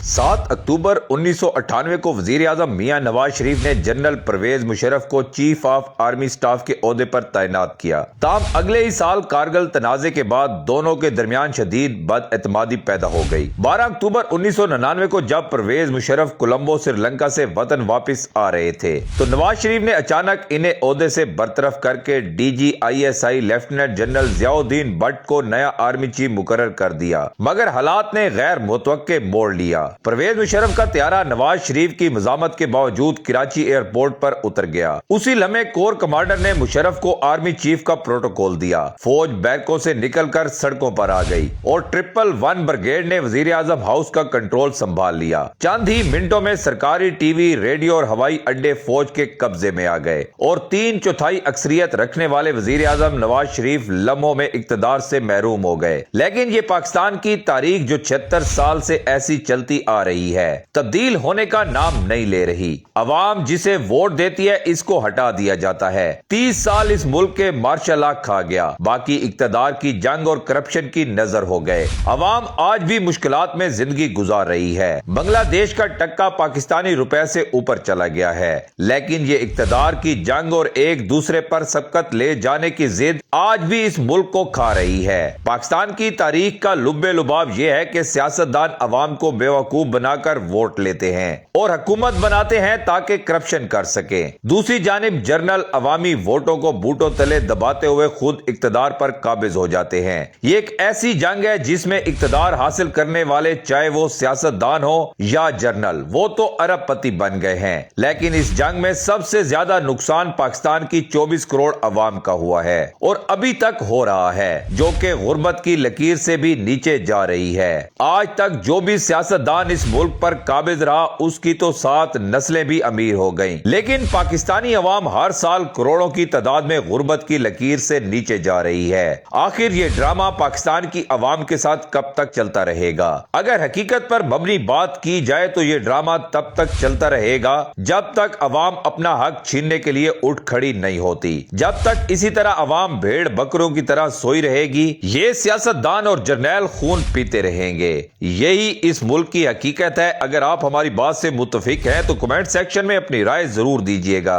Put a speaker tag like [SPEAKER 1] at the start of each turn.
[SPEAKER 1] 7 अक्टूबर 1998 को वजीर आजम मियां नवाज शरीफ ने जनरल परवेज मुशर्रफ को चीफ ऑफ आर्मी स्टाफ के ओहदे पर तैनात किया। ताहम अगले ही साल कारगिल तनाजे के बाद दोनों के दरमियान शदीद बदएतमादी पैदा हो गई। 12 अक्टूबर 1999 को जब परवेज मुशर्रफ कोलंबो श्रीलंका से वतन वापस आ रहे थे तो नवाज शरीफ ने अचानक इन्हें ओहदे से बरतरफ करके DGISI lieutenant general Ziauddin Bhatt को नया आर्मी चीफ मुकर्रर कर दिया, मगर हालात ने गैर मुतवक्के मोड़ लिया। परवेज मुशर्रफ का त्यारा नवाज शरीफ की मज़ामत के बावजूद कराची एयरपोर्ट पर उतर गया। उसी लम्हे कोर कमांडर ने मुशर्रफ को आर्मी चीफ का प्रोटोकॉल दिया। फौज बैरकों से निकलकर सड़कों पर आ गई और 111 ब्रिगेड ने वजीर आजम हाउस का कंट्रोल संभाल लिया। चंद ही मिनटों में सरकारी टीवी, रेडियो और हवाई अड्डे फौज के कब्जे में आ गए और 3/4 अक्सरियत रखने वाले वजीर आजम नवाज शरीफ लम्हों में इक्तदार से महरूम हो गए। लेकिन ये पाकिस्तान की तारीख जो 76 साल से ऐसी चलती आ रही है, तब्दील होने का नाम नहीं ले रही। अवाम जिसे वोट देती है इसको हटा दिया जाता है। 30 साल इस मुल्क के मार्शल लॉ खा गया, बाकी इक्तदार की जंग और करप्शन की नजर हो गए। अवाम आज भी मुश्किलात में जिंदगी गुजार रही है। बांग्लादेश का टक्का पाकिस्तानी रुपए से ऊपर चला गया है, लेकिन ये इक्तदार की जंग और एक दूसरे पर सबकत ले जाने की जिद आज भी इस मुल्क को खा रही है। पाकिस्तान की तारीख का लुब्बे लुबाब यह है कि सियासतदान अवाम को बेवकूफ बनाकर वोट लेते हैं और हुकूमत बनाते हैं ताकि करप्शन कर सके। दूसरी जानिब जर्नल अवामी वोटों को बूटों तले दबाते हुए खुद इक्तदार पर काबिज हो जाते हैं। ये एक ऐसी जंग है जिसमें इक्तदार हासिल करने वाले, चाहे वो सियासतदान हो या जर्नल, वो तो अरबपति बन गए हैं। लेकिन इस जंग में सबसे ज्यादा नुकसान पाकिस्तान की 24 करोड़ अवाम का हुआ है और अभी तक हो रहा है, जो कि गुर्बत की लकीर से भी नीचे जा रही है। आज तक जो भी सियासतदान इस मुल्क पर काबिज रहा उसकी तो 7 नस्लें भी अमीर हो गईं। लेकिन पाकिस्तानी अवाम हर साल करोड़ों की तादाद में गुर्बत की लकीर से नीचे जा रही है। आखिर ये ड्रामा पाकिस्तान की अवाम के साथ कब तक चलता रहेगा? अगर हकीकत पर मबनी बात की जाए तो ये ड्रामा तब तक चलता रहेगा जब तक अवाम अपना हक छीनने के लिए उठ खड़ी नहीं होती। जब तक इसी तरह अवाम भेड़ बकरों की तरह सोई रहेगी, ये सियासतदान और जर्नैल खून पीते रहेंगे। यही इस मुल्क की हकीकत है। अगर आप हमारी बात से मुत्तफिक हैं तो कमेंट सेक्शन में अपनी राय जरूर दीजिएगा।